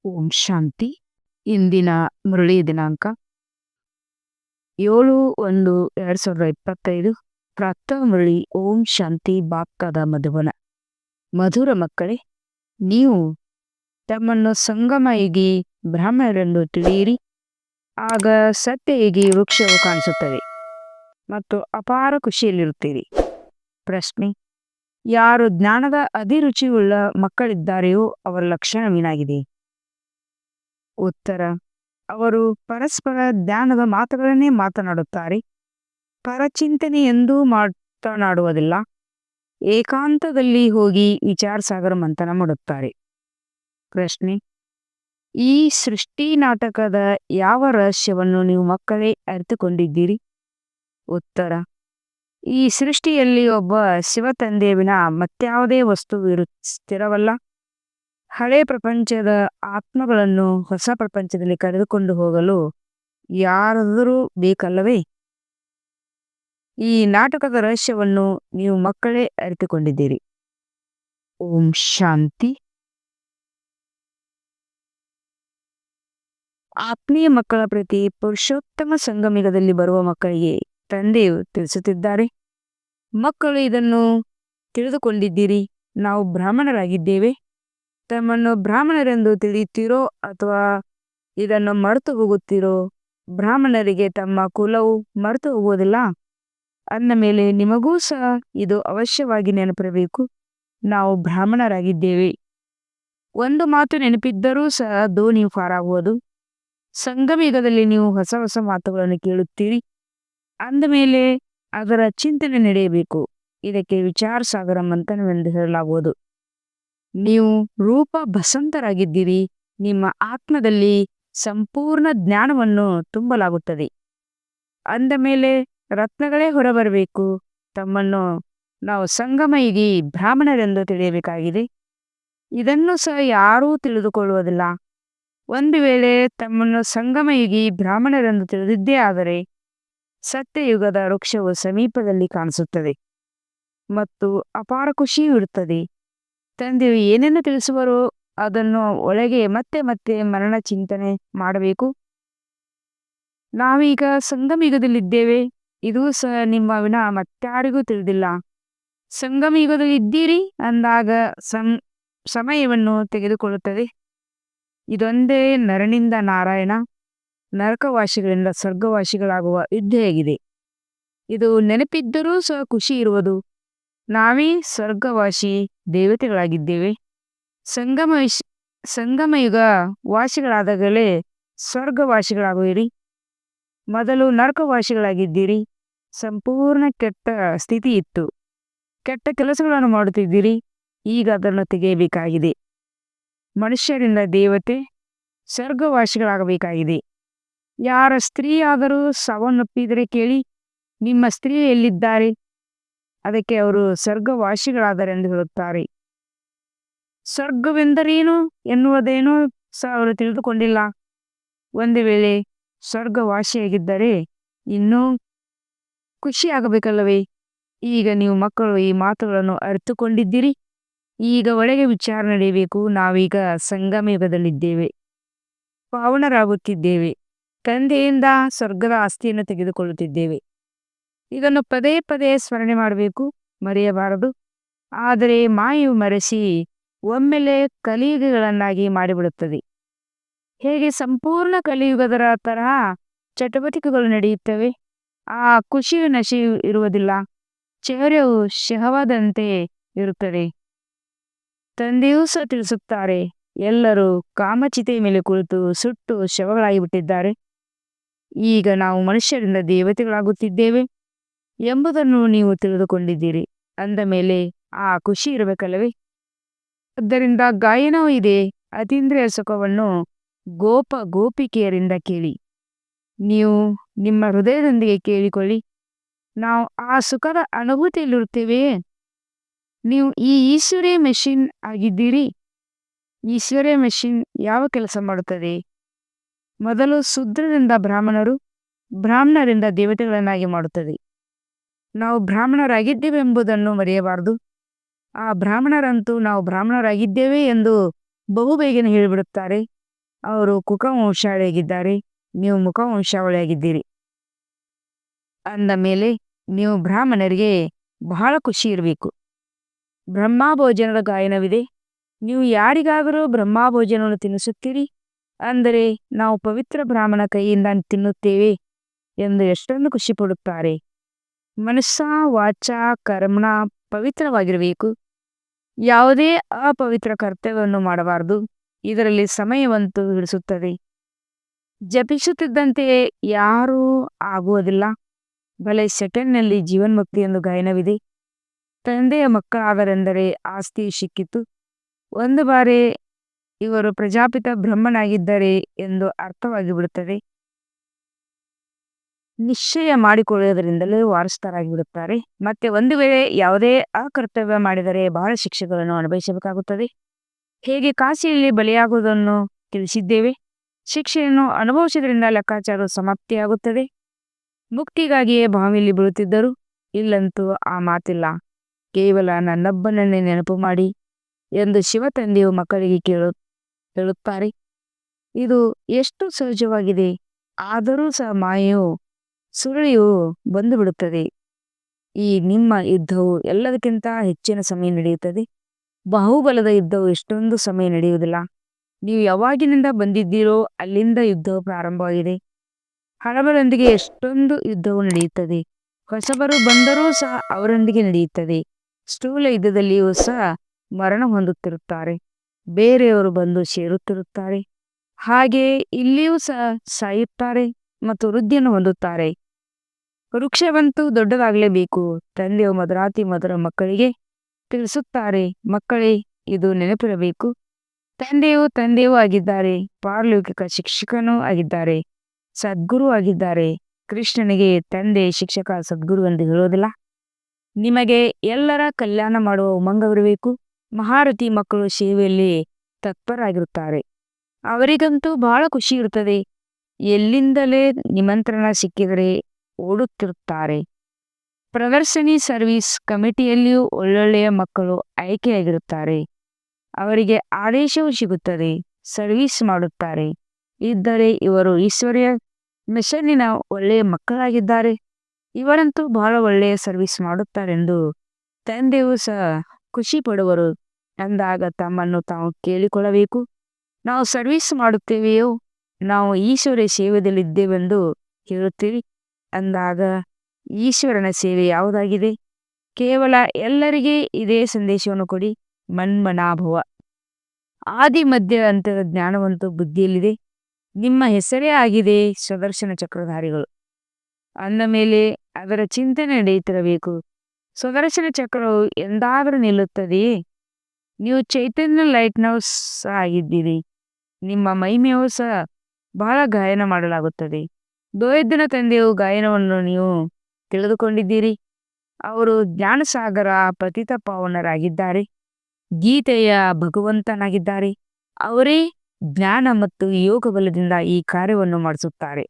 ಓಂ ಶಾಂತಿ. ಇಂದಿನ ಮುರಳಿ ದಿನಾಂಕ 7/1/2025. ಪ್ರಾತಃ ಮುರಳಿ. ಓಂ ಶಾಂತಿ. ಬಾಪ್ತಾದ ಮಧುಬನ. ಮಧುರ ಮಕ್ಕಳೇ, ನೀವು ತಮ್ಮನ್ನು ಸಂಗಮಯುಗಿ ಬ್ರಾಹ್ಮಣರೆಂದು ತಿಳಿಯಿರಿ. ಆಗ ಸತ್ಯಯುಗಿ ವೃಕ್ಷವು ಕಾಣಿಸುತ್ತದೆ ಮತ್ತು ಅಪಾರ ಖುಷಿಯಲ್ಲಿರುತ್ತೀರಿ. ಪ್ರಶ್ನೆ: ಯಾರು ಜ್ಞಾನದ ಅಧಿರುಚಿಯುಳ್ಳ ಮಕ್ಕಳಿದ್ದಾರೆಯೋ ಅವರ ಲಕ್ಷಣವೇನಾಗಿದೆ? ಉತ್ತರ: ಅವರು ಪರಸ್ಪರ ಜ್ಞಾನದ ಮಾತುಗಳನ್ನೇ ಮಾತನಾಡುತ್ತಾರೆ. ಪರಚಿಂತನೆ ಎಂದೂ ಮಾತನಾಡುವುದಿಲ್ಲ. ಏಕಾಂತದಲ್ಲಿ ಹೋಗಿ ವಿಚಾರ ಸಾಗರ ಮಂಥನ ಮಾಡುತ್ತಾರೆ. ಪ್ರಶ್ನೆ: ಈ ಸೃಷ್ಟಿ ನಾಟಕದ ಯಾವ ರಹಸ್ಯವನ್ನು ನೀವು ಮಕ್ಕಳೇ ಅರಿತುಕೊಂಡಿದ್ದೀರಿ? ಉತ್ತರ: ಈ ಸೃಷ್ಟಿಯಲ್ಲಿ ಒಬ್ಬ ಶಿವತಂದೆಯ ವಿನ ಮತ್ಯಾವುದೇ ವಸ್ತು ಸ್ಥಿರವಲ್ಲ. ಹಳೆ ಪ್ರಪಂಚದ ಆತ್ಮಗಳನ್ನು ಹೊಸ ಪ್ರಪಂಚದಲ್ಲಿ ಕರೆದುಕೊಂಡು ಹೋಗಲು ಯಾರಾದರೂ ಬೇಕಲ್ಲವೇ? ಈ ನಾಟಕದ ರಹಸ್ಯವನ್ನು ನೀವು ಮಕ್ಕಳೇ ಅರಿತುಕೊಂಡಿದ್ದೀರಿ. ಓಂ ಶಾಂತಿ. ಆತ್ಮೀಯ ಮಕ್ಕಳ ಪ್ರತಿ ಪುರುಷೋತ್ತಮ ಸಂಗಮಿಗದಲ್ಲಿ ಬರುವ ಮಕ್ಕಳಿಗೆ ತಂದೆಯು ತಿಳಿಸುತ್ತಿದ್ದಾರೆ. ಮಕ್ಕಳು ಇದನ್ನು ತಿಳಿದುಕೊಂಡಿದ್ದೀರಿ. ನಾವು ಬ್ರಾಹ್ಮಣರಾಗಿದ್ದೇವೆ. ತಮ್ಮನ್ನು ಬ್ರಾಹ್ಮಣರೆಂದು ತಿಳಿಯುತ್ತೀರೋ ಅಥವಾ ಇದನ್ನು ಮರೆತು ಹೋಗುತ್ತೀರೋ? ಬ್ರಾಹ್ಮಣರಿಗೆ ತಮ್ಮ ಕುಲವು ಮರೆತು ಹೋಗುವುದಿಲ್ಲ. ಅಂದ ಮೇಲೆ ನಿಮಗೂ ಸಹ ಇದು ಅವಶ್ಯವಾಗಿ ನೆನಪಿರಬೇಕು. ನಾವು ಬ್ರಾಹ್ಮಣರಾಗಿದ್ದೇವೆ. ಒಂದು ಮಾತು ನೆನಪಿದ್ದರೂ ಸಹ ದೋಣಿಯು ಪಾರಾಗುವುದು. ಸಂಗಮಯುಗದಲ್ಲಿ ನೀವು ಹೊಸ ಹೊಸ ಮಾತುಗಳನ್ನು ಕೇಳುತ್ತೀರಿ. ಅಂದ ಮೇಲೆ ಅದರ ಚಿಂತನೆ ನಡೆಯಬೇಕು. ಇದಕ್ಕೆ ವಿಚಾರ ಸಾಗರ ಮಂಥನವೆಂದು ಹೇಳಲಾಗುವುದು. ನೀವು ರೂಪ ಬಸಂತರಾಗಿದ್ದೀರಿ. ನಿಮ್ಮ ಆತ್ಮದಲ್ಲಿ ಸಂಪೂರ್ಣ ಜ್ಞಾನವನ್ನು ತುಂಬಲಾಗುತ್ತದೆ. ಅಂದ ಮೇಲೆ ರತ್ನಗಳೇ ಹೊರಬರಬೇಕು. ತಮ್ಮನ್ನು ನಾವು ಸಂಗಮಯುಗಿ ಬ್ರಾಹ್ಮಣರೆಂದು ತಿಳಿಯಬೇಕಾಗಿದೆ. ಇದನ್ನು ಸಹ ಯಾರೂ ತಿಳಿದುಕೊಳ್ಳುವುದಿಲ್ಲ. ಒಂದು ವೇಳೆ ತಮ್ಮನ್ನು ಸಂಗಮಯುಗಿ ಬ್ರಾಹ್ಮಣರೆಂದು ತಿಳಿದಿದ್ದೇ ಆದರೆ ಸತ್ಯಯುಗದ ವೃಕ್ಷವು ಸಮೀಪದಲ್ಲಿ ಕಾಣಿಸುತ್ತದೆ ಮತ್ತು ಅಪಾರ ಖುಷಿಯೂ ಇರುತ್ತದೆ. ತಂದೆಯು ಏನೇನು ತಿಳಿಸುವರೋ ಅದನ್ನು ಒಳಗೆ ಮತ್ತೆ ಮತ್ತೆ ಮರಣ ಚಿಂತನೆ ಮಾಡಬೇಕು. ನಾವೀಗ ಸಂಗಮಯುಗದಲ್ಲಿದ್ದೇವೆ. ಇದೂ ಸಹ ನಿಮ್ಮ ವಿನ ಮತ್ತಾರಿಗೂ ತಿಳಿದಿಲ್ಲ. ಸಂಗಮಯುಗದಲ್ಲಿ ಇದ್ದೀರಿ ಅಂದಾಗ ಸಮಯವನ್ನು ತೆಗೆದುಕೊಳ್ಳುತ್ತದೆ. ಇದೊಂದೇ ನರನಿಂದ ನಾರಾಯಣ, ನರಕವಾಸಿಗಳಿಂದ ಸ್ವರ್ಗವಾಸಿಗಳಾಗುವ ಯುದ್ಧವಾಗಿದೆ. ಇದು ನೆನಪಿದ್ದರೂ ಸಹ ಖುಷಿ ಇರುವುದು. ನಾವೇ ಸ್ವರ್ಗವಾಸಿ ದೇವತೆಗಳಾಗಿದ್ದೇವೆ. ಸಂಗಮಯುಗ ವಾಸಿಗಳಾದಾಗಲೇ ಸ್ವರ್ಗವಾಸಿಗಳಾಗುವಿರಿ. ಮೊದಲು ನರಕವಾಸಿಗಳಾಗಿದ್ದೀರಿ. ಸಂಪೂರ್ಣ ಕೆಟ್ಟ ಸ್ಥಿತಿ ಇತ್ತು. ಕೆಟ್ಟ ಕೆಲಸಗಳನ್ನು ಮಾಡುತ್ತಿದ್ದೀರಿ. ಈಗ ಅದನ್ನು ತೆಗೆಯಬೇಕಾಗಿದೆ. ಮನುಷ್ಯರಿಂದ ದೇವತೆ ಸ್ವರ್ಗವಾಸಿಗಳಾಗಬೇಕಾಗಿದೆ. ಯಾರ ಸ್ತ್ರೀ ಆದರೂ ಸಾವನ್ನಪ್ಪಿದರೆ ಕೇಳಿ, ನಿಮ್ಮ ಸ್ತ್ರೀ ಎಲ್ಲಿದ್ದಾರೆ? ಅದಕ್ಕೆ ಅವರು ಸ್ವರ್ಗವಾಸಿಗಳಾದರೆಂದು ಹೇಳುತ್ತಾರೆ. ಸ್ವರ್ಗವೆಂದರೇನು ಎನ್ನುವುದೇನೂ ಸಹ ಅವರು ತಿಳಿದುಕೊಂಡಿಲ್ಲ. ಒಂದು ವೇಳೆ ಸ್ವರ್ಗವಾಸಿಯಾಗಿದ್ದರೆ ಇನ್ನೂ ಖುಷಿಯಾಗಬೇಕಲ್ಲವೇ? ಈಗ ನೀವು ಮಕ್ಕಳು ಈ ಮಾತುಗಳನ್ನು ಅರಿತುಕೊಂಡಿದ್ದೀರಿ. ಈಗ ಒಳಗೆ ವಿಚಾರ ನಡೆಯಬೇಕು. ನಾವೀಗ ಸಂಗಮಯುಗದಲ್ಲಿದ್ದೇವೆ. ಪಾವನರಾಗುತ್ತಿದ್ದೇವೆ. ತಂದೆಯಿಂದ ಸ್ವರ್ಗದ ಆಸ್ತಿಯನ್ನು ತೆಗೆದುಕೊಳ್ಳುತ್ತಿದ್ದೇವೆ. ಇದನ್ನು ಪದೇ ಪದೇ ಸ್ಮರಣೆ ಮಾಡಬೇಕು, ಮರೆಯಬಾರದು. ಆದರೆ ಮಾಯು ಮರೆಸಿ ಒಮ್ಮೆಲೆ ಕಲಿಯುಗಗಳನ್ನಾಗಿ ಮಾಡಿಬಿಡುತ್ತದೆ. ಹೇಗೆ ಸಂಪೂರ್ಣ ಕಲಿಯುಗದರ ತರಹ ಚಟುವಟಿಕೆಗಳು ನಡೆಯುತ್ತವೆ. ಆ ಖುಷಿಯು ನಶೆಯು ಇರುವುದಿಲ್ಲ. ಚೆಹರೆಯು ಶಹವಾದಂತೆ ಇರುತ್ತದೆ. ತಂದೆಯೂ ಸಹ ತಿಳಿಸುತ್ತಾರೆ, ಎಲ್ಲರೂ ಕಾಮಚಿತೆಯ ಮೇಲೆ ಕುಳಿತು ಸುಟ್ಟು ಶವಗಳಾಗಿ ಬಿಟ್ಟಿದ್ದಾರೆ. ಈಗ ನಾವು ಮನುಷ್ಯರಿಂದ ದೇವತೆಗಳಾಗುತ್ತಿದ್ದೇವೆ ಎಂಬುದನ್ನು ನೀವು ತಿಳಿದುಕೊಂಡಿದ್ದೀರಿ. ಅಂದ ಮೇಲೆ ಆ ಖುಷಿ ಇರಬೇಕಲ್ಲವೇ? ಆದ್ದರಿಂದ ಗಾಯನವೂ ಇದೆ. ಅತೀಂದ್ರಿಯ ಸುಖವನ್ನು ಗೋಪಿಕೆಯರಿಂದ ಕೇಳಿ. ನೀವು ನಿಮ್ಮ ಹೃದಯದೊಂದಿಗೆ ಕೇಳಿಕೊಳ್ಳಿ. ನಾವು ಆ ಸುಖದ ಅನುಭೂತಿಯಲ್ಲಿರುತ್ತೇವೆಯೇ? ನೀವು ಈ ಈಶ್ವರೀಯ ಮೆಷಿನ್ ಆಗಿದ್ದೀರಿ. ಈಶ್ವರೀಯ ಮೆಷಿನ್ ಯಾವ ಕೆಲಸ ಮಾಡುತ್ತದೆ? ಮೊದಲು ಶೂದ್ರರಿಂದ ಬ್ರಾಹ್ಮಣರು, ಬ್ರಾಹ್ಮಣರಿಂದ ದೇವತೆಗಳನ್ನಾಗಿ ಮಾಡುತ್ತದೆ. ನಾವು ಬ್ರಾಹ್ಮಣರಾಗಿದ್ದೇವೆಂಬುದನ್ನು ಮರೆಯಬಾರದು. ಆ ಬ್ರಾಹ್ಮಣರಂತೂ ನಾವು ಬ್ರಾಹ್ಮಣರಾಗಿದ್ದೇವೆ ಎಂದು ಬಹುಬೇಗನೆ ಹೇಳಿಬಿಡುತ್ತಾರೆ. ಅವರು ಕುಕವಂಶಾಳಿಯಾಗಿದ್ದಾರೆ, ನೀವು ಮುಖವಂಶಾವಳಿಯಾಗಿದ್ದೀರಿ. ಅಂದ ಮೇಲೆ ನೀವು ಬ್ರಾಹ್ಮಣರಿಗೆ ಬಹಳ ಖುಷಿ ಇರಬೇಕು. ಬ್ರಹ್ಮಭೋಜನದ ಗಾಯನವಿದೆ. ನೀವು ಯಾರಿಗಾದರೂ ಬ್ರಹ್ಮಭೋಜನವನ್ನು ತಿನ್ನಿಸುತ್ತೀರಿ ಅಂದರೆ ನಾವು ಪವಿತ್ರ ಬ್ರಾಹ್ಮಣ ಕೈಯಿಂದ ತಿನ್ನುತ್ತೇವೆ ಎಂದು ಎಷ್ಟೊಂದು ಖುಷಿ ಪಡುತ್ತಾರೆ. ಮನಸ್ಸ ವಾಚ ಕರ್ಮಣ ಪವಿತ್ರವಾಗಿರಬೇಕು. ಯಾವುದೇ ಅಪವಿತ್ರ ಕರ್ತವ್ಯವನ್ನು ಮಾಡಬಾರದು. ಇದರಲ್ಲಿ ಸಮಯವಂತೂ ಹಿಡಿಸುತ್ತದೆ. ಜಪಿಸುತ್ತಿದ್ದಂತೆಯೇ ಯಾರೂ ಆಗುವುದಿಲ್ಲ. ಬಲೆ ಸೆಕೆಂಡ್ನಲ್ಲಿ ಜೀವನ್ಮುಕ್ತಿ ಎಂದು ಗಾಯನವಿದೆ. ತಂದೆಯ ಮಕ್ಕಳಾದರೆಂದರೆ ಆಸ್ತಿ ಸಿಕ್ಕಿತು. ಒಂದು ಬಾರಿ ಇವರು ಪ್ರಜಾಪಿತ ಬ್ರಹ್ಮನಾಗಿದ್ದಾರೆ ಎಂದು ಅರ್ಥವಾಗಿ ಬಿಡುತ್ತದೆ. ನಿಶ್ಚಯ ಮಾಡಿಕೊಳ್ಳುವುದರಿಂದಲೇ ವಾರಸ್ಥರಾಗಿ ಬಿಡುತ್ತಾರೆ. ಮತ್ತೆ ಒಂದು ವೇಳೆ ಯಾವುದೇ ಅಕರ್ತವ್ಯ ಮಾಡಿದರೆ ಬಹಳ ಶಿಕ್ಷೆಗಳನ್ನು ಅನುಭವಿಸಬೇಕಾಗುತ್ತದೆ. ಹೇಗೆ ಕಾಶಿಯಲ್ಲಿ ಬಲಿಯಾಗುವುದನ್ನು ತಿಳಿಸಿದ್ದೇವೆ. ಶಿಕ್ಷೆಯನ್ನು ಅನುಭವಿಸುವುದರಿಂದ ಲೆಕ್ಕಾಚಾರವು ಸಮಾಪ್ತಿಯಾಗುತ್ತದೆ. ಮುಕ್ತಿಗಾಗಿಯೇ ಬಾವಿಯಲ್ಲಿ ಬೀಳುತ್ತಿದ್ದರು. ಇಲ್ಲಂತೂ ಆ ಮಾತಿಲ್ಲ. ಕೇವಲ ನನ್ನೊಬ್ಬನನ್ನೇ ನೆನಪು ಮಾಡಿ ಎಂದು ಶಿವ ತಂದೆಯು ಮಕ್ಕಳಿಗೆ ಹೇಳುತ್ತಾರೆ. ಇದು ಎಷ್ಟು ಸಹಜವಾಗಿದೆ. ಆದರೂ ಸಹ ಮಾಯೆಯು ಸುಳಿಯು ಬಂದು ಬಿಡುತ್ತದೆ. ಈ ನಿಮ್ಮ ಯುದ್ಧವು ಎಲ್ಲದಕ್ಕಿಂತ ಹೆಚ್ಚಿನ ಸಮಯ ನಡೆಯುತ್ತದೆ. ಬಾಹುಬಲದ ಯುದ್ಧವು ಎಷ್ಟೊಂದು ಸಮಯ ನಡೆಯುವುದಿಲ್ಲ. ನೀವು ಯಾವಾಗಿನಿಂದ ಬಂದಿದ್ದೀರೋ ಅಲ್ಲಿಂದ ಯುದ್ಧವು ಪ್ರಾರಂಭವಾಗಿದೆ. ಹಳಬರೊಂದಿಗೆ ಎಷ್ಟೊಂದು ಯುದ್ಧವು ನಡೆಯುತ್ತದೆ. ಹೊಸಬರು ಬಂದರೂ ಸಹ ಅವರೊಂದಿಗೆ ನಡೆಯುತ್ತದೆ. ಸ್ಥೂಲ ಯುದ್ಧದಲ್ಲಿಯೂ ಸಹ ಮರಣ ಹೊಂದುತ್ತಿರುತ್ತಾರೆ. ಬೇರೆಯವರು ಬಂದು ಸೇರುತ್ತಿರುತ್ತಾರೆ. ಹಾಗೆಯೇ ಇಲ್ಲಿಯೂ ಸಹ ಸಾಯುತ್ತಾರೆ ಮತ್ತು ವೃದ್ಧಿಯನ್ನು ಹೊಂದುತ್ತಾರೆ. ವೃಕ್ಷವಂತೂ ದೊಡ್ಡದಾಗಲೇಬೇಕು. ತಂದೆಯು ಮಧುರಾತಿ ಮಧುರ ಮಕ್ಕಳಿಗೆ ತಿಳಿಸುತ್ತಾರೆ. ಮಕ್ಕಳೇ, ಇದು ನೆನಪಿರಬೇಕು. ತಂದೆಯೂ ಆಗಿದ್ದಾರೆ. ಪಾರಲೌಕಿಕ ಶಿಕ್ಷಕನೂ ಆಗಿದ್ದಾರೆ. ಸದ್ಗುರು ಆಗಿದ್ದಾರೆ. ಕೃಷ್ಣನಿಗೆ ತಂದೆ ಶಿಕ್ಷಕ ಸದ್ಗುರು ಎಂದು ಹೇಳೋದಿಲ್ಲ. ನಿಮಗೆ ಎಲ್ಲರ ಕಲ್ಯಾಣ ಮಾಡುವ ಉಮಂಗವಿರಬೇಕು. ಮಹಾರಥಿ ಮಕ್ಕಳು ಸೇವೆಯಲ್ಲಿ ತತ್ಪರರಾಗಿರುತ್ತಾರೆ. ಅವರಿಗಂತೂ ಬಹಳ ಖುಷಿ ಇರುತ್ತದೆ. ಎಲ್ಲಿಂದಲೇ ನಿಮಂತ್ರಣ ಸಿಕ್ಕಿದರೆ ಓಡುತ್ತಿರುತ್ತಾರೆ. ಪ್ರದರ್ಶನಿ ಸರ್ವಿಸ್ ಕಮಿಟಿಯಲ್ಲಿಯೂ ಒಳ್ಳೊಳ್ಳೆಯ ಮಕ್ಕಳು ಆಯ್ಕೆಯಾಗಿರುತ್ತಾರೆ. ಅವರಿಗೆ ಆದೇಶವೂ ಸಿಗುತ್ತದೆ. ಸರ್ವಿಸ್ ಮಾಡುತ್ತಾರೆ. ಇದ್ದರೆ ಇವರು ಈಶ್ವರ್ಯ ಮಿಷನ್ನಿನ ಒಳ್ಳೆಯ ಮಕ್ಕಳಾಗಿದ್ದಾರೆ. ಇವರಂತೂ ಬಹಳ ಒಳ್ಳೆಯ ಸರ್ವಿಸ್ ಮಾಡುತ್ತಾರೆಂದು ತಂದೆಯೂ ಸಹ ಖುಷಿ ಪಡುವರು. ಅಂದಾಗ ತಮ್ಮನ್ನು ತಾವು ಕೇಳಿಕೊಳ್ಳಬೇಕು. ನಾವು ಸರ್ವಿಸ್ ಮಾಡುತ್ತೇವೆಯೋ, ನಾವು ಈಶ್ವರ ಸೇವೆಯಲ್ಲಿದ್ದೇವೆಂದು ಹೇಳುತ್ತೀರಿ. ಅಂದಾಗ ಈಶ್ವರನ ಸೇವೆ ಯಾವುದಾಗಿದೆ? ಕೇವಲ ಎಲ್ಲರಿಗೆ ಇದೇ ಸಂದೇಶವನ್ನು ಕೊಡಿ. ಮನ್ಮನಾಭವ. ಆದಿ ಮಧ್ಯ ಅಂತ್ಯದ ಜ್ಞಾನವಂತೂ ಬುದ್ಧಿಯಲ್ಲಿದೆ. ನಿಮ್ಮ ಹೆಸರೇ ಆಗಿದೆ ಸುದರ್ಶನ ಚಕ್ರಧಾರಿಗಳು. ಅಂದ ಮೇಲೆ ಅದರ ಚಿಂತನೆ ನಡೆಯುತ್ತಿರಬೇಕು. ಸುದರ್ಶನ ಚಕ್ರವು ಎಂದಾದರೂ ನಿಲ್ಲುತ್ತದೆಯೇ? ನೀವು ಚೈತನ್ಯ ಲೈಟ್ ಹೌಸ್ ಆಗಿದ್ದೀರಿ. ನಿಮ್ಮ ಮಹಿಮೆಯೂ ಸಹ ಬಹಳ ಗಾಯನ ಮಾಡಲಾಗುತ್ತದೆ. ದೋಯದ್ದಿನ ತಂದೆಯು ಗಾಯನವನ್ನು ನೀವು ತಿಳಿದುಕೊಂಡಿದ್ದೀರಿ. ಅವರು ಜ್ಞಾನಸಾಗರ ಪತಿತ ಪಾವನರಾಗಿದ್ದಾರೆ. ಗೀತೆಯ ಭಗವಂತನಾಗಿದ್ದಾರೆ. ಅವರೇ ಜ್ಞಾನ ಮತ್ತು ಯೋಗ ಬಲದಿಂದ ಈ ಕಾರ್ಯವನ್ನು ಮಾಡಿಸುತ್ತಾರೆ.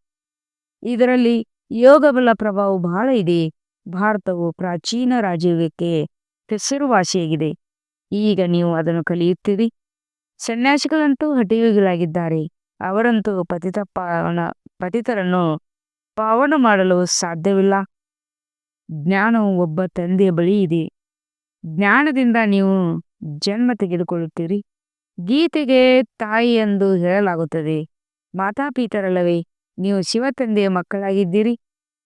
ಇದರಲ್ಲಿ ಯೋಗ ಬಲ ಪ್ರಭಾವ ಬಹಳ ಇದೆ. ಭಾರತವು ಪ್ರಾಚೀನ ರಾಜ್ಯಕ್ಕೆ ಹೆಸರುವಾಸಿಯಾಗಿದೆ. ಈಗ ನೀವು ಅದನ್ನು ಕಲಿಯುತ್ತೀರಿ. ಸನ್ಯಾಸಿಗಳಂತೂ ಹಠಯೋಗಿಗಳಾಗಿದ್ದಾರೆ. ಅವರಂತೂ ಪತಿತರನ್ನು ಪಾವನ ಮಾಡಲು ಸಾಧ್ಯವಿಲ್ಲ. ಜ್ಞಾನವು ಒಬ್ಬ ತಂದೆಯ ಬಳಿ ಇದೆ. ಜ್ಞಾನದಿಂದ ನೀವು ಜನ್ಮ ತೆಗೆದುಕೊಳ್ಳುತ್ತೀರಿ. ಗೀತೆಗೆ ತಾಯಿ ಎಂದು ಹೇಳಲಾಗುತ್ತದೆ. ಮಾತಾಪಿತರಲ್ಲವೇ? ನೀವು ಶಿವ ತಂದೆಯ ಮಕ್ಕಳಾಗಿದ್ದೀರಿ.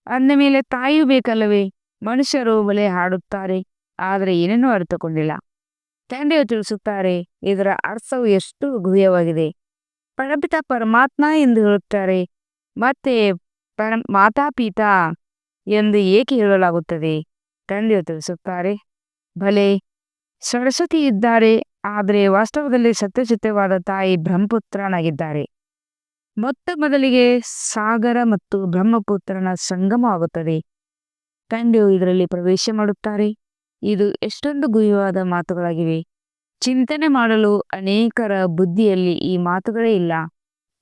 ಅಂದ ಮೇಲೆ ತಾಯಿಯೂ ಬೇಕಲ್ಲವೇ? ಮನುಷ್ಯರು ಬಲೆ ಹಾಡುತ್ತಾರೆ, ಆದರೆ ಏನನ್ನೂ ಅರ್ಥಕೊಂಡಿಲ್ಲ. ತಂದೆಯು ತಿಳಿಸುತ್ತಾರೆ. ಇದರ ಅರ್ಥವು ಎಷ್ಟು ಗುಹ್ಯವಾಗಿದೆ. ಪರಪಿತ ಪರಮಾತ್ಮ ಎಂದು ಹೇಳುತ್ತಾರೆ. ಮತ್ತೆ ಮಾತಾಪಿತ ಎಂದು ಏಕೆ ಹೇಳಲಾಗುತ್ತದೆ? ತಂದೆಯು ತಿಳಿಸುತ್ತಾರೆ. ಭಲೆ ಸರಸ್ವತಿ ಇದ್ದಾರೆ, ಆದರೆ ವಾಸ್ತವದಲ್ಲಿ ಸತ್ಯಚಿತ್ತವಾದ ತಾಯಿ ಬ್ರಹ್ಮಪುತ್ರನಾಗಿದ್ದಾರೆ. ಮೊತ್ತ ಮೊದಲಿಗೆ ಸಾಗರ ಮತ್ತು ಬ್ರಹ್ಮಪುತ್ರನ ಸಂಗಮ ಆಗುತ್ತದೆ. ತಂದೆಯು ಇದರಲ್ಲಿ ಪ್ರವೇಶ ಮಾಡುತ್ತಾರೆ. ಇದು ಎಷ್ಟೊಂದು ಗುಹ್ಯವಾದ ಮಾತುಗಳಾಗಿವೆ. ಚಿಂತನೆ ಮಾಡಲು ಅನೇಕರ ಬುದ್ಧಿಯಲ್ಲಿ ಈ ಮಾತುಗಳೇ ಇಲ್ಲ.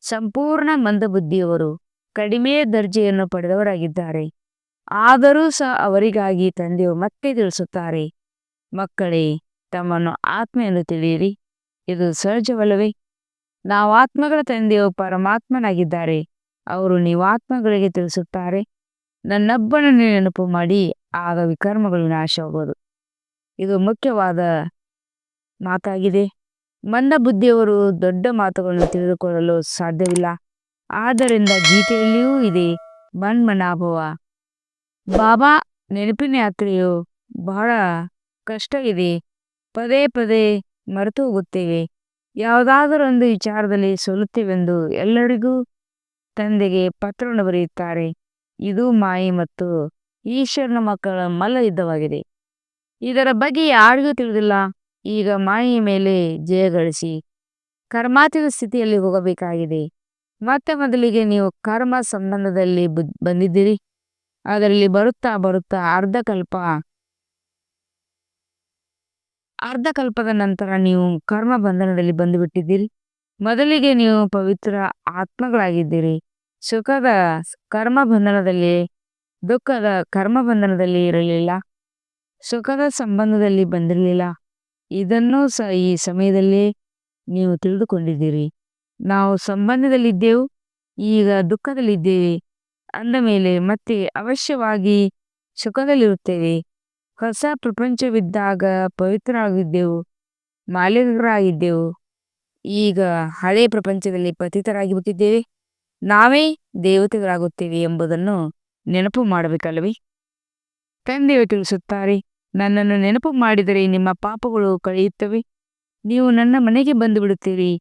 ಸಂಪೂರ್ಣ ಮಂದಬುದ್ಧಿಯವರು ಕಡಿಮೆ ದರ್ಜೆಯನ್ನು ಪಡೆದವರಾಗಿದ್ದಾರೆ. ಆದರೂ ಸಹ ಅವರಿಗಾಗಿ ತಂದೆಯು ಮತ್ತೆ ತಿಳಿಸುತ್ತಾರೆ. ಮಕ್ಕಳೇ, ತಮ್ಮನ್ನು ಆತ್ಮ ಎಂದು ತಿಳಿಯಿರಿ. ಇದು ಸಹಜವಲ್ಲವೇ? ನಾವು ಆತ್ಮಗಳ ತಂದೆಯು ಪರಮಾತ್ಮನಾಗಿದ್ದಾರೆ. ಅವರು ನೀವು ಆತ್ಮಗಳಿಗೆ ತಿಳಿಸುತ್ತಾರೆ, ನನ್ನೊಬ್ಬನನ್ನು ನೆನಪು ಮಾಡಿ, ಆಗ ವಿಕರ್ಮಗಳು ನಾಶವಾಗುವುದು. ಇದು ಮುಖ್ಯವಾದ ಮಾತಾಗಿದೆ. ಮಂದ ಬುದ್ಧಿಯವರು ದೊಡ್ಡ ಮಾತುಗಳನ್ನು ತಿಳಿದುಕೊಳ್ಳಲು ಸಾಧ್ಯವಿಲ್ಲ. ಆದ್ದರಿಂದ ಗೀತೆಯಲ್ಲಿಯೂ ಇದೆ, ಮನ್ಮನಾಭವ. ಬಾಬಾ ನೆನಪಿನ ಯಾತ್ರೆಯು ಬಹಳ ಕಷ್ಟವಿದೆ. ಪದೇ ಪದೇ ಮರೆತು ಹೋಗುತ್ತೇವೆ. ಯಾವುದಾದರೂ ಒಂದು ವಿಚಾರದಲ್ಲಿ ಸೋಲುತ್ತೇವೆಂದು ಎಲ್ಲರಿಗೂ ತಂದೆಗೆ ಪತ್ರವನ್ನು ಬರೆಯುತ್ತಾರೆ. ಇದು ಮಾಯೆ ಮತ್ತು ಈಶ್ವರನ ಮಕ್ಕಳ ಮಲ್ಲ ಯುದ್ಧವಾಗಿದೆ. ಇದರ ಬಗ್ಗೆ ಯಾರಿಗೂ ತಿಳಿದಿಲ್ಲ. ಈಗ ಮಾಯೆಯ ಮೇಲೆ ಜಯ ಗಳಿಸಿ ಕರ್ಮಾತೀತ ಸ್ಥಿತಿಯಲ್ಲಿ ಹೋಗಬೇಕಾಗಿದೆ. ಮತ್ತೆ ಮೊದಲಿಗೆ ನೀವು ಕರ್ಮ ಸಂಬಂಧದಲ್ಲಿ ಬಂದಿದ್ದೀರಿ. ಅದರಲ್ಲಿ ಬರುತ್ತಾ ಬರುತ್ತಾ ಅರ್ಧ ಕಲ್ಪದ ನಂತರ ನೀವು ಕರ್ಮ ಬಂಧನದಲ್ಲಿ ಬಂದುಬಿಟ್ಟಿದ್ದೀರಿ. ಮೊದಲಿಗೆ ನೀವು ಪವಿತ್ರ ಆತ್ಮಗಳಾಗಿದ್ದೀರಿ. ಸುಖದ ಕರ್ಮ ಬಂಧನದಲ್ಲಿ, ದುಃಖದ ಕರ್ಮ ಬಂಧನದಲ್ಲಿ ಇರಲಿಲ್ಲ. ಸುಖದ ಸಂಬಂಧದಲ್ಲಿ ಬಂದಿರಲಿಲ್ಲ. ಇದನ್ನೂ ಈ ಸಮಯದಲ್ಲಿ ನೀವು ತಿಳಿದುಕೊಂಡಿದ್ದೀರಿ. ನಾವು ಸಂಬಂಧದಲ್ಲಿದ್ದೆವು, ಈಗ ದುಃಖದಲ್ಲಿದ್ದೇವೆ ಅಂದ ಮೇಲೆ ಮತ್ತೆ ಅವಶ್ಯವಾಗಿ ಸುಖದಲ್ಲಿರುತ್ತೇವೆ. ಹೊಸ ಪ್ರಪಂಚವಿದ್ದಾಗ ಪವಿತ್ರರಾಗಿದ್ದೆವು, ಮಾಲೀಕರಾಗಿದ್ದೆವು. ಈಗ ಹಳೆಯ ಪ್ರಪಂಚದಲ್ಲಿ ಪತಿತರಾಗಿ ಬಿಟ್ಟಿದ್ದೇವೆ. ನಾವೇ ದೇವತೆಗಳಾಗುತ್ತೇವೆ ಎಂಬುದನ್ನು ನೆನಪು ಮಾಡಬೇಕಲ್ಲವೇ? ತಂದೆಯು ತಿಳಿಸುತ್ತಾರೆ, ನನ್ನನ್ನು ನೆನಪು ಮಾಡಿದರೆ ನಿಮ್ಮ ಪಾಪಗಳು ಕಳೆಯುತ್ತವೆ. ನೀವು ನನ್ನ ಮನೆಗೆ ಬಂದು ಬಿಡುತ್ತೀರಿ.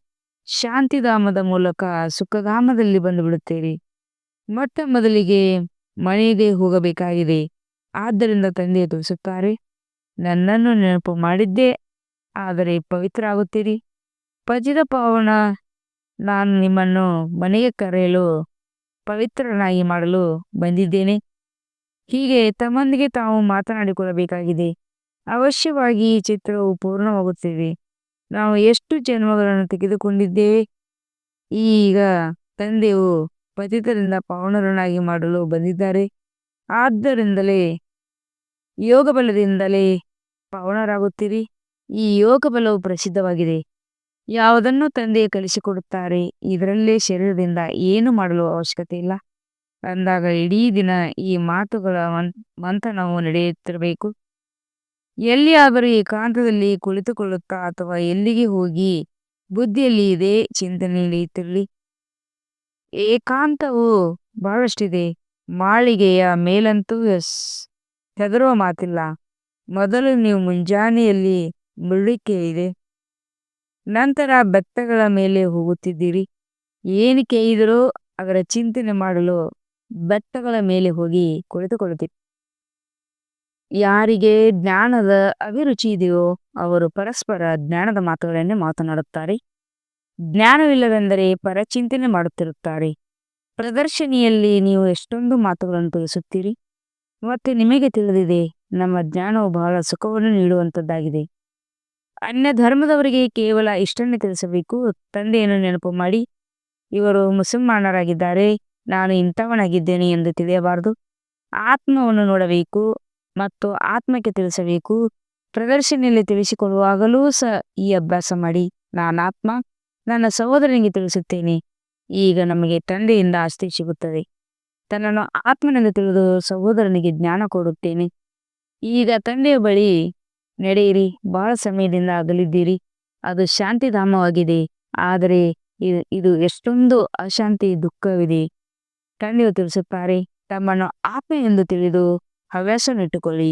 ಶಾಂತಿಧಾಮದ ಮೂಲಕ ಸುಖಧಾಮದಲ್ಲಿ ಬಂದು ಬಿಡುತ್ತೀರಿ. ಮೊಟ್ಟ ಮೊದಲಿಗೆ ಮನೆಗೆ ಹೋಗಬೇಕಾಗಿದೆ. ಆದ್ದರಿಂದ ತಂದೆಯು ತಿಳಿಸುತ್ತಾರೆ, ನನ್ನನ್ನು ನೆನಪು ಮಾಡಿದ್ದೇ ಆದರೆ ಪವಿತ್ರ ಆಗುತ್ತೀರಿ. ಪತಿತ ಪಾವನ ನಾನು ನಿಮ್ಮನ್ನು ಮನೆಗೆ ಕರೆಯಲು, ಪವಿತ್ರನಾಗಿ ಮಾಡಲು ಬಂದಿದ್ದೇನೆ. ಹೀಗೆ ತಮ್ಮೊಂದಿಗೆ ತಾವು ಮಾತನಾಡಿಕೊಳ್ಳಬೇಕಾಗಿದೆ. ಅವಶ್ಯವಾಗಿ ಈ ಚಿತ್ರವು ಪೂರ್ಣವಾಗುತ್ತಿದೆ. ನಾವು ಎಷ್ಟು ಜನ್ಮಗಳನ್ನು ತೆಗೆದುಕೊಂಡಿದ್ದೇವೆ. ಈಗ ತಂದೆಯು ಪತಿತರಿಂದ ಪಾವನರನ್ನಾಗಿ ಮಾಡಲು ಬಂದಿದ್ದಾರೆ. ಆದ್ದರಿಂದಲೇ ಯೋಗ ಬಲದಿಂದಲೇ ಪಾವನರಾಗುತ್ತೀರಿ. ಈ ಯೋಗ ಬಲವು ಪ್ರಸಿದ್ಧವಾಗಿದೆ. ಯಾವುದನ್ನು ತಂದೆಯು ಕಲಿಸಿಕೊಡುತ್ತಾರೆ, ಇದರಲ್ಲೇ ಶರೀರದಿಂದ ಏನು ಮಾಡಲು ಅವಶ್ಯಕತೆ ಇಲ್ಲ ಅಂದಾಗ ಇಡೀ ದಿನ ಈ ಮಾತುಗಳ ಮಂಥನವು ನಡೆಯುತ್ತಿರಬೇಕು. ಎಲ್ಲಿಯಾದರೂ ಏಕಾಂತದಲ್ಲಿ ಕುಳಿತುಕೊಳ್ಳುತ್ತಾ ಅಥವಾ ಎಲ್ಲಿಗೆ ಹೋಗಿ ಬುದ್ಧಿಯಲ್ಲಿ ಇದೇ ಚಿಂತನೆ ನಡೆಯುತ್ತಿರಲಿ. ಏಕಾಂತವು ಬಹಳಷ್ಟಿದೆ. ಮಾಳಿಗೆಯ ಮೇಲಂತೂ ಹೆದರುವ ಮಾತಿಲ್ಲ. ಮೊದಲು ನೀವು ಮುಂಜಾನೆಯಲ್ಲಿ ಮುಳ್ಳಿಕೆ ಇದೆ, ನಂತರ ಬೆಟ್ಟಗಳ ಮೇಲೆ ಹೋಗುತ್ತಿದ್ದೀರಿ. ಏನು ಕೇಳಿದರೂ ಅದರ ಚಿಂತನೆ ಮಾಡಲು ಬೆಟ್ಟಗಳ ಮೇಲೆ ಹೋಗಿ ಕುಳಿತುಕೊಳ್ಳುತ್ತೀರಿ. ಯಾರಿಗೆ ಜ್ಞಾನದ ಅಭಿರುಚಿ ಇದೆಯೋ ಅವರು ಪರಸ್ಪರ ಜ್ಞಾನದ ಮಾತುಗಳನ್ನೇ ಮಾತನಾಡುತ್ತಾರೆ. ಜ್ಞಾನವಿಲ್ಲವೆಂದರೆ ಪರಚಿಂತನೆ ಮಾಡುತ್ತಿರುತ್ತಾರೆ. ಪ್ರದರ್ಶನಿಯಲ್ಲಿ ನೀವು ಎಷ್ಟೊಂದು ಮಾತುಗಳನ್ನು ತಿಳಿಸುತ್ತೀರಿ. ಮತ್ತು ನಿಮಗೆ ತಿಳಿದಿದೆ, ನಮ್ಮ ಜ್ಞಾನವು ಬಹಳ ಸುಖವನ್ನು ನೀಡುವಂಥದ್ದಾಗಿದೆ. ಅನ್ಯ ಧರ್ಮದವರಿಗೆ ಕೇವಲ ಇಷ್ಟನ್ನೇ ತಿಳಿಸಬೇಕು. ತಂದೆಯನ್ನು ನೆನಪು ಮಾಡಿ, ಇವರು ಮುಸಲ್ಮಾನರಾಗಿದ್ದಾರೆ, ನಾನು ಇಂಥವನಾಗಿದ್ದೇನೆ ಎಂದು ತಿಳಿಯಬಾರದು. ಆತ್ಮವನ್ನು ನೋಡಬೇಕು ಮತ್ತು ಆತ್ಮಕ್ಕೆ ತಿಳಿಸಬೇಕು. ಪ್ರದರ್ಶನಿಯಲ್ಲಿ ತಿಳಿಸಿಕೊಡುವಾಗಲೂ ಈ ಅಭ್ಯಾಸ ಮಾಡಿ. ನಾನಾತ್ಮ ನನ್ನ ಸಹೋದರನಿಗೆ ತಿಳಿಸುತ್ತೇನೆ. ಈಗ ನಮಗೆ ತಂದೆಯಿಂದ ಆಸ್ತಿ ಸಿಗುತ್ತದೆ. ತನ್ನನ್ನು ಆತ್ಮನೆಂದು ತಿಳಿದು ಸಹೋದರನಿಗೆ ಜ್ಞಾನ ಕೊಡುತ್ತೇನೆ. ಈಗ ತಂದೆಯ ಬಳಿ ನಡೆಯಿರಿ. ಬಹಳ ಸಮಯದಿಂದ ಅಗಲಿದ್ದೀರಿ. ಅದು ಶಾಂತಿಧಾಮವಾಗಿದೆ. ಆದರೆ ಇದು ಎಷ್ಟೊಂದು ಅಶಾಂತಿ, ದುಃಖವಿದೆ. ತಂದೆಯು ತಿಳಿಸುತ್ತಾರೆ, ತಮ್ಮನ್ನು ಆತ್ಮ ಎಂದು ತಿಳಿದು ಹವ್ಯಾಸವನ್ನಿಟ್ಟುಕೊಳ್ಳಿ.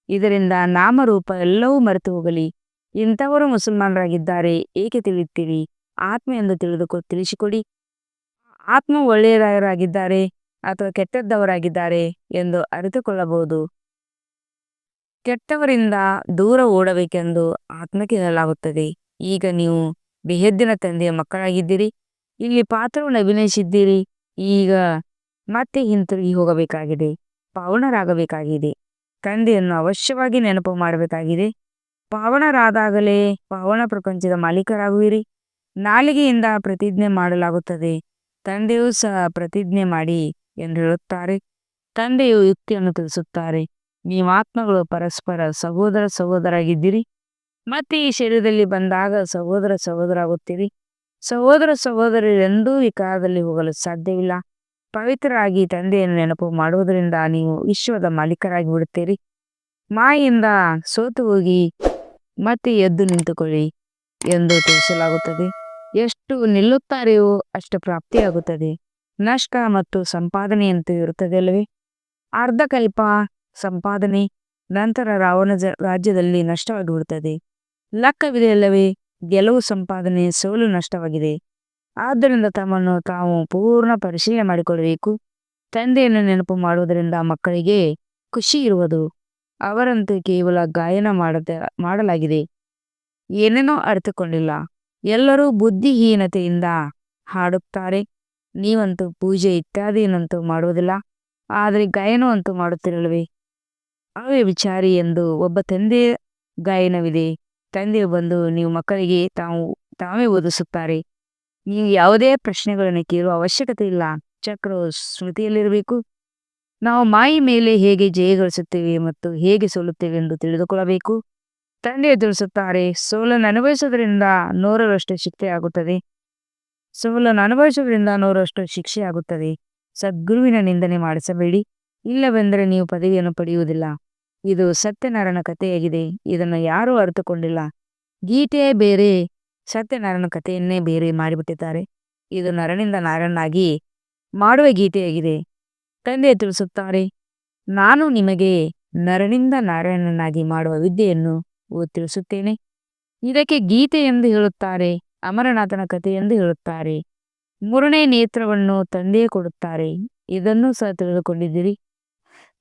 ಇದರಿಂದ ನಾಮರೂಪ ಎಲ್ಲವೂ ಮರೆತು ಹೋಗಲಿ. ಇಂಥವರು ಮುಸಲ್ಮಾನರಾಗಿದ್ದಾರೆ ಏಕೆ ತಿಳಿಯುತ್ತೀರಿ? ಆತ್ಮ ಎಂದು ತಿಳಿಸಿಕೊಡಿ. ಆತ್ಮ ಒಳ್ಳೆಯದವರಾಗಿದ್ದಾರೆ ಅಥವಾ ಕೆಟ್ಟದ್ದವರಾಗಿದ್ದಾರೆ ಎಂದು ಅರಿತುಕೊಳ್ಳಬಹುದು. ಕೆಟ್ಟವರಿಂದ ದೂರ ಓಡಬೇಕೆಂದು ಆತ್ಮಕ್ಕೆ ಹೇಳಲಾಗುತ್ತದೆ. ಈಗ ನೀವು ಬೇಹದ್ದಿನ ತಂದೆಯ ಮಕ್ಕಳಾಗಿದ್ದೀರಿ. ಇಲ್ಲಿ ಪಾತ್ರವನ್ನು ಅಭಿನಯಿಸಿದ್ದೀರಿ. ಈಗ ಮತ್ತೆ ಹಿಂತಿರುಗಿ ಹೋಗಬೇಕಾಗಿದೆ, ಪಾವನರಾಗಬೇಕಾಗಿದೆ. ತಂದೆಯನ್ನು ಅವಶ್ಯವಾಗಿ ನೆನಪು ಮಾಡಬೇಕಾಗಿದೆ. ಪಾವನರಾದಾಗಲೇ ಪಾವನ ಪ್ರಪಂಚದ ಮಾಲೀಕರಾಗುವಿರಿ. ನಾಲಿಗೆಯಿಂದ ಪ್ರತಿಜ್ಞೆ ಮಾಡಲಾಗುತ್ತದೆ. ತಂದೆಯೂ ಸಹ ಪ್ರತಿಜ್ಞೆ ಮಾಡಿ ಎಂದು ಹೇಳುತ್ತಾರೆ. ತಂದೆಯು ಯುಕ್ತಿಯನ್ನು ತಿಳಿಸುತ್ತಾರೆ. ನೀವು ಆತ್ಮಗಳು ಪರಸ್ಪರ ಸಹೋದರ ಆಗಿದ್ದೀರಿ. ಮತ್ತೆ ಈ ಶರೀರದಲ್ಲಿ ಬಂದಾಗ ಸಹೋದರ ಆಗುತ್ತೀರಿ. ಸಹೋದರ ಸಹೋದರಿಯರೆಂದೂ ವಿಕಾರದಲ್ಲಿ ಹೋಗಲು ಸಾಧ್ಯವಿಲ್ಲ. ಪವಿತ್ರರಾಗಿ ತಂದೆಯನ್ನು ನೆನಪು ಮಾಡುವುದರಿಂದ ನೀವು ವಿಶ್ವದ ಮಾಲೀಕರಾಗಿ ಬಿಡುತ್ತೀರಿ. ಮಾಯಿಂದ ಸೋತು ಹೋಗಿ ಮತ್ತೆ ಎದ್ದು ನಿಂತುಕೊಳ್ಳಿ ಎಂದು ತಿಳಿಸಲಾಗುತ್ತದೆ. ಎಷ್ಟು ನಿಲ್ಲುತ್ತಾರೆಯೋ ಅಷ್ಟು ಪ್ರಾಪ್ತಿಯಾಗುತ್ತದೆ. ನಷ್ಟ ಮತ್ತು ಸಂಪಾದನೆಯಂತೂ ಇರುತ್ತದೆ ಅಲ್ಲವೇ? ಅರ್ಧಕಲ್ಪ ಸಂಪಾದನೆ, ನಂತರ ರಾವಣ ರಾಜ್ಯದಲ್ಲಿ ನಷ್ಟವಾಗಿ ಬಿಡುತ್ತದೆ. ಲೆಕ್ಕವಿದೆಯಲ್ಲವೇ? ಗೆಲುವು ಸಂಪಾದನೆ, ಸೋಲು ನಷ್ಟವಾಗಿದೆ. ಆದ್ದರಿಂದ ತಮ್ಮನ್ನು ತಾವು ಪೂರ್ಣ ಪರಿಶೀಲನೆ ಮಾಡಿಕೊಳ್ಳಬೇಕು. ತಂದೆಯನ್ನು ನೆನಪು ಮಾಡುವುದರಿಂದ ಮಕ್ಕಳಿಗೆ ಖುಷಿ ಇರುವುದು. ಅವರಂತೂ ಕೇವಲ ಗಾಯನ ಮಾಡಲಾಗಿದೆ, ಏನೇನೋ ಅರ್ಥಕೊಂಡಿಲ್ಲ. ಎಲ್ಲರೂ ಬುದ್ಧಿಹೀನತೆಯಿಂದ ಹಾಡುತ್ತಾರೆ. ನೀವಂತೂ ಪೂಜೆ ಇತ್ಯಾದಿಯನ್ನಂತೂ ಮಾಡುವುದಿಲ್ಲ, ಆದರೆ ಗಾಯನವಂತೂ ಮಾಡುತ್ತಿರಲ್ವೇ? ಅವೇ ವಿಚಾರಿ ಎಂದು ಒಬ್ಬ ತಂದೆಯ ಗಾಯನವಿದೆ. ತಂದೆಯು ಬಂದು ನೀವು ಮಕ್ಕಳಿಗೆ ತಾವೇ ಓದಿಸುತ್ತಾರೆ. ನೀವು ಯಾವುದೇ ಪ್ರಶ್ನೆಗಳನ್ನು ಕೇಳುವ ಅವಶ್ಯಕತೆ ಇಲ್ಲ. ಚಕ್ರವು ಸ್ಮೃತಿಯಲ್ಲಿರಬೇಕು. ನಾವು ಮಾಯಿ ಮೇಲೆ ಹೇಗೆ ಜಯಗಳಿಸುತ್ತೇವೆ ಮತ್ತು ಹೇಗೆ ಸೋಲುತ್ತೇವೆ ಎಂದು ತಿಳಿದುಕೊಳ್ಳಬೇಕು. ತಂದೆಯು ತಿಳಿಸುತ್ತಾರೆ, ಸೋಲನ್ನು ಅನುಭವಿಸುವುದರಿಂದ 100ರಷ್ಟು ಶಿಕ್ಷೆಯಾಗುತ್ತದೆ. ಸದ್ಗುರುವಿನ ನಿಂದನೆ ಮಾಡಿಸಬೇಡಿ, ಇಲ್ಲವೆಂದರೆ ನೀವು ಪದವಿಯನ್ನು ಪಡೆಯುವುದಿಲ್ಲ. ಇದು ಸತ್ಯನಾರಾಯಣ ಕಥೆಯಾಗಿದೆ. ಇದನ್ನು ಯಾರೂ ಅರ್ಥಕೊಂಡಿಲ್ಲ. ಗೀತೆಯೇ ಬೇರೆ, ಸತ್ಯನಾರಾಯಣ ಕಥೆಯನ್ನೇ ಬೇರೆ ಮಾಡಿಬಿಟ್ಟಿದ್ದಾರೆ. ಇದು ನರನಿಂದ ನಾರಾಯಣನಾಗಿ ಮಾಡುವ ಗೀತೆಯಾಗಿದೆ. ತಂದೆ ತಿಳಿಸುತ್ತಾರೆ, ನಾನು ನಿಮಗೆ ನರನಿಂದ ನಾರಾಯಣನಾಗಿ ಮಾಡುವ ವಿದ್ಯೆಯನ್ನು ತಿಳಿಸುತ್ತೇನೆ. ಇದಕ್ಕೆ ಗೀತೆ ಎಂದು ಹೇಳುತ್ತಾರೆ, ಅಮರನಾಥನ ಕಥೆ ಎಂದು ಹೇಳುತ್ತಾರೆ. 3ನೇ ನೇತ್ರವನ್ನು ತಂದೆಯೇ ಕೊಡುತ್ತಾರೆ. ಇದನ್ನೂ ಸಹ ತಿಳಿದುಕೊಂಡಿದ್ದೀರಿ.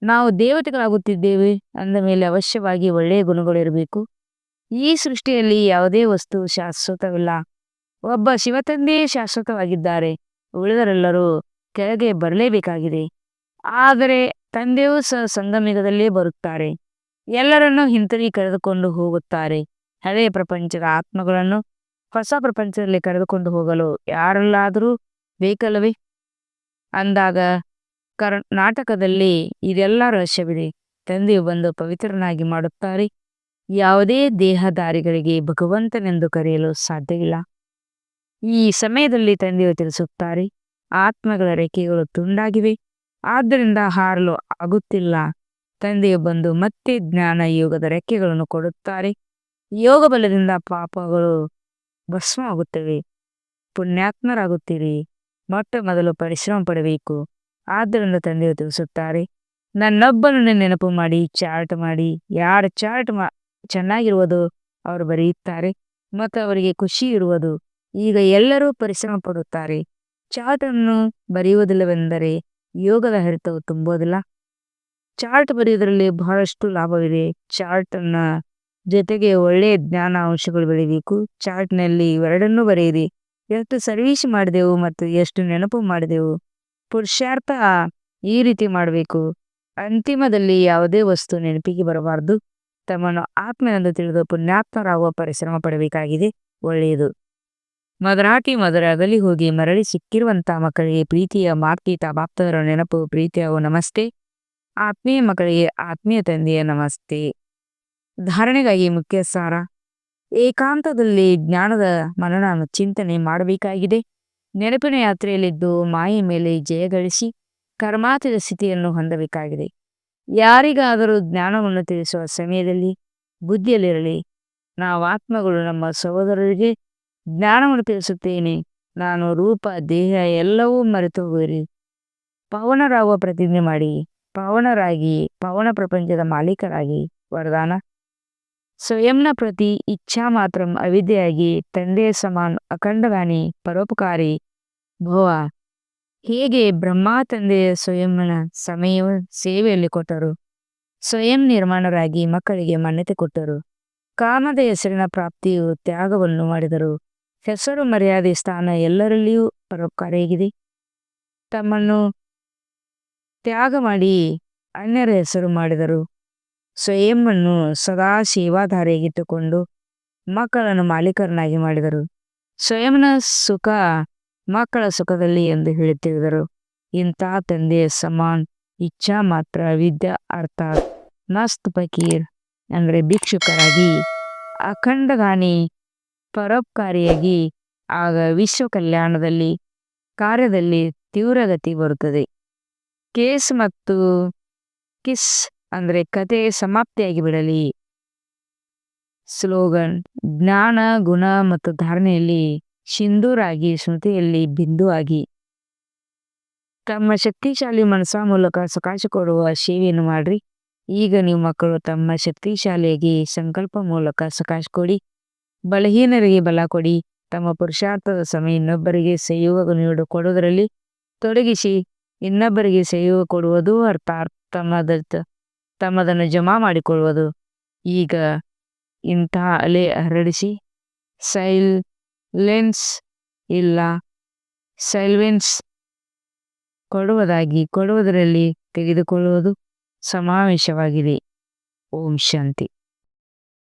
ನಾವು ದೇವತೆಗಳಾಗುತ್ತಿದ್ದೇವೆ ಅಂದ ಮೇಲೆ ಅವಶ್ಯವಾಗಿ ಒಳ್ಳೆಯ ಗುಣಗಳಿರಬೇಕು. ಈ ಸೃಷ್ಟಿಯಲ್ಲಿ ಯಾವುದೇ ವಸ್ತು ಶಾಶ್ವತವಿಲ್ಲ. ಒಬ್ಬ ಶಿವತಂದೆಯೇ ಶಾಶ್ವತವಾಗಿದ್ದಾರೆ. ಉಳಿದರೆಲ್ಲರೂ ಕೆಳಗೆ ಬರಲೇಬೇಕಾಗಿದೆ. ಆದರೆ ತಂದೆಯೂ ಸಹ ಸಂಗಮಯುಗದಲ್ಲೇ ಬರುತ್ತಾರೆ. ಎಲ್ಲರನ್ನೂ ಹಿಂತಿರುಗಿ ಕರೆದುಕೊಂಡು ಹೋಗುತ್ತಾರೆ. ಹಳೆಯ ಪ್ರಪಂಚದ ಆತ್ಮಗಳನ್ನು ಹೊಸ ಪ್ರಪಂಚದಲ್ಲಿ ಕರೆದುಕೊಂಡು ಹೋಗಲು ಯಾರಲ್ಲಾದರೂ ಬೇಕಲ್ಲವೇ? ಅಂದಾಗ ನಾಟಕದಲ್ಲಿ ಇದೆಲ್ಲ ರಹಸ್ಯವಿದೆ. ತಂದೆಯು ಬಂದು ಪವಿತ್ರನಾಗಿ ಮಾಡುತ್ತಾರೆ. ಯಾವುದೇ ದೇಹಧಾರಿಗಳಿಗೆ ಭಗವಂತನೆಂದು ಕರೆಯಲು ಸಾಧ್ಯವಿಲ್ಲ. ಈ ಸಮಯದಲ್ಲಿ ತಂದೆಯು ತಿಳಿಸುತ್ತಾರೆ, ಆತ್ಮಗಳ ರೆಕ್ಕೆಗಳು ತುಂಡಾಗಿವೆ, ಆದ್ದರಿಂದ ಹಾರಲು ಆಗುತ್ತಿಲ್ಲ. ತಂದೆಯು ಬಂದು ಮತ್ತೆ ಜ್ಞಾನ ಯೋಗದ ರೆಕ್ಕೆಗಳನ್ನು ಕೊಡುತ್ತಾರೆ. ಯೋಗ ಬಲದಿಂದ ಪಾಪಗಳು ಭಸ್ಮವಾಗುತ್ತವೆ. ಪುಣ್ಯಾತ್ಮರಾಗುತ್ತೀರಿ. ಮೊದಲು ಪರಿಶ್ರಮ ಪಡಬೇಕು. ಆದ್ದರಿಂದ ತಂದೆಯು ತಿಳಿಸುತ್ತಾರೆ, ನನ್ನೊಬ್ಬನನ್ನು ನೆನಪು ಮಾಡಿ ಚಾರ್ಟ್ ಮಾಡಿ. ಯಾರ ಚಾರ್ಟ್ ಚೆನ್ನಾಗಿರುವುದು ಅವರು ಬರೆಯುತ್ತಾರೆ ಮತ್ತು ಅವರಿಗೆ ಖುಷಿ ಇರುವುದು. ಈಗ ಎಲ್ಲರೂ ಪರಿಶ್ರಮ ಪಡುತ್ತಾರೆ. ಚಾರ್ಟನ್ನು ಬರೆಯುವುದಿಲ್ಲವೆಂದರೆ ಯೋಗದ ಹರಿತವು ತುಂಬುವುದಿಲ್ಲ. ಚಾರ್ಟ್ ಬರೆಯುವುದರಲ್ಲಿ ಬಹಳಷ್ಟು ಲಾಭವಿದೆ. ಚಾರ್ಟನ್ನ ಜೊತೆಗೆ ಒಳ್ಳೆಯ ಜ್ಞಾನ ಅಂಶಗಳು ಬೆಳಿಬೇಕು. ಚಾರ್ಟ್ನಲ್ಲಿ ಇವೆರಡನ್ನೂ ಬರೆಯಿರಿ. ಎಷ್ಟು ಸರ್ವೀಸ್ ಮಾಡಿದೆವು ಮತ್ತು ಎಷ್ಟು ನೆನಪು ಮಾಡಿದೆವು. ಪುರುಷಾರ್ಥ ಈ ರೀತಿ ಮಾಡಬೇಕು. ಅಂತಿಮದಲ್ಲಿ ಯಾವುದೇ ವಸ್ತು ನೆನಪಿಗೆ ಬರಬಾರದು. ತಮ್ಮನ್ನು ಆತ್ಮನೆಂದು ತಿಳಿದು ಪುಣ್ಯಾತ್ಮರಾಗುವ ಪರಿಶ್ರಮ ಪಡಬೇಕಾಗಿದೆ. ಒಳ್ಳೆಯದು. ಮದರಾದಲ್ಲಿ ಹೋಗಿ ಮರಳಿ ಸಿಕ್ಕಿರುವಂಥ ಮಕ್ಕಳಿಗೆ ಪ್ರೀತಿಯ ಮಾರ್ತೀತ ಬಾಪ್ತದರ ನೆನಪು, ಪ್ರೀತಿಯ ನಮಸ್ತೆ. ಆತ್ಮೀಯ ಮಕ್ಕಳಿಗೆ ಆತ್ಮೀಯ ತಂದೆಯ ನಮಸ್ತೆ. ಧಾರಣೆಗಾಗಿ ಮುಖ್ಯ ಸಾರ: ಏಕಾಂತದಲ್ಲಿ ಜ್ಞಾನದ ಮನನ ಚಿಂತನೆ ಮಾಡಬೇಕಾಗಿದೆ. ನೆನಪಿನ ಯಾತ್ರೆಯಲ್ಲಿದ್ದು ಮಾಯೆ ಮೇಲೆ ಜಯಗಳಿಸಿ ಕರ್ಮಾತೀತ ಸ್ಥಿತಿಯನ್ನು ಹೊಂದಬೇಕಾಗಿದೆ. ಯಾರಿಗಾದರೂ ಜ್ಞಾನವನ್ನು ತಿಳಿಸುವ ಸಮಯದಲ್ಲಿ ಬುದ್ಧಿಯಲ್ಲಿರಲಿ, ನಾವು ಆತ್ಮಗಳು ನಮ್ಮ ಸಹೋದರರಿಗೆ ಜ್ಞಾನವನ್ನು ತಿಳಿಸುತ್ತೇನೆ. ನಾನು ರೂಪ ದೇಹ ಎಲ್ಲವೂ ಮರೆತು ಹೋಗಿರಿ. ಪವನರಾಗುವ ಪ್ರತಿಜ್ಞೆ ಮಾಡಿ, ಪವನರಾಗಿ ಪವನ ಪ್ರಪಂಚದ ಮಾಲೀಕರಾಗಿ. ವರದಾನ: ಸ್ವಯಂನ ಪ್ರತಿ ಇಚ್ಛಾ ಮಾತ್ರ ಅವಿದ್ಯೆಯಾಗಿ ತಂದೆಯ ಸಮಾನ ಅಖಂಡಗಾನಿ ಪರೋಪಕಾರಿ ಭವ. ಹೇಗೆ ಬ್ರಹ್ಮ ತಂದೆಯ ಸ್ವಯಂನ ಸೇವೆಯಲ್ಲಿ ಕೊಟ್ಟರು, ಸ್ವಯಂ ನಿರ್ಮಾಣರಾಗಿ ಮಕ್ಕಳಿಗೆ ಮಾನ್ಯತೆ ಕೊಟ್ಟರು. ಕಾಮದ ಹೆಸರಿನ ಪ್ರಾಪ್ತಿಯು ತ್ಯಾಗವನ್ನು ಮಾಡಿದರು. ಹೆಸರು ಮರ್ಯಾದೆ ಸ್ಥಾನ ಎಲ್ಲರಲ್ಲಿಯೂ ಪರೋಪಕಾರಿಯಾಗಿದೆ. ತಮ್ಮನ್ನು ತ್ಯಾಗ ಮಾಡಿ ಅನ್ಯರ ಹೆಸರು ಮಾಡಿದರು. ಸ್ವಯಂವನ್ನು ಸದಾ ಸೇವಾಧಾರಿಯಾಗಿಟ್ಟುಕೊಂಡು ಮಕ್ಕಳನ್ನು ಮಾಲೀಕರನ್ನಾಗಿ ಮಾಡಿದರು. ಸ್ವಯಂನ ಸುಖ ಮಕ್ಕಳ ಸುಖದಲ್ಲಿ ಎಂದು ಹೇಳುತ್ತಿದ್ದರು. ಇಂಥ ತಂದೆಯ ಸಮಾನ್ ಇಚ್ಛಾ ಮಾತ್ರ ವಿದ್ಯಾ ಅರ್ಥಾತ್ ಮಸ್ತ್ ಫಕೀರ್ ಅಂದರೆ ಭಿಕ್ಷುಕರಾಗಿ, ಅಖಂಡಗಾನಿ ಪರೋಪಕಾರಿಯಾಗಿ ಆಗ ವಿಶ್ವ ಕಲ್ಯಾಣದಲ್ಲಿ ಕಾರ್ಯದಲ್ಲಿ ತೀವ್ರಗತಿ ಬರುತ್ತದೆ. ಕೇಸ್ ಮತ್ತು ಕಿಸ್ ಅಂದರೆ ಕತೆ ಸಮಾಪ್ತಿಯಾಗಿ ಬಿಡಲಿ. ಸ್ಲೋಗನ್: ಜ್ಞಾನ, ಗುಣ ಮತ್ತು ಧಾರಣೆಯಲ್ಲಿ ಸಿಂಧೂರಾಗಿ, ಸ್ಮೃತಿಯಲ್ಲಿ ಬಿಂದು ಆಗಿ. ತಮ್ಮ ಶಕ್ತಿಶಾಲಿ ಮನಸ್ಸ ಮೂಲಕ ಸಕಾಶ ಕೊಡುವ ಸೇವೆಯನ್ನು ಮಾಡ್ರಿ. ಈಗ ನೀವು ಮಕ್ಕಳು ತಮ್ಮ ಶಕ್ತಿಶಾಲಿಯಾಗಿ ಸಂಕಲ್ಪ ಮೂಲಕ ಸಕಾಶ ಕೊಡಿ. ಬಲಹೀನರಿಗೆ ಬಲ ಕೊಡಿ. ತಮ್ಮ ಪುರುಷಾರ್ಥದ ಸಮಯ ಇನ್ನೊಬ್ಬರಿಗೆ ಸಹಯೋಗ ಕೊಡುವುದರಲ್ಲಿ ತೊಡಗಿಸಿ ಇನ್ನೊಬ್ಬರಿಗೆ ಸಹಯೋಗ ಕೊಡುವುದು, ಅರ್ಥಾತ್ ತಮ್ಮದನ್ನು ಜಮಾ ಮಾಡಿಕೊಳ್ಳುವುದು. ಈಗ ಇಂಥ ಅಲೆ ಹರಡಿಸಿ ಸೈಲೆನ್ಸ್ ಇಲ್ಲ ಸೈಲ್ವೆನ್ಸ್ ಕೊಡುವುದರಲ್ಲಿ ತೆಗೆದುಕೊಳ್ಳುವುದು ಸಮಾವೇಶವಾಗಿದೆ. ಓಂ ಶಾಂತಿ.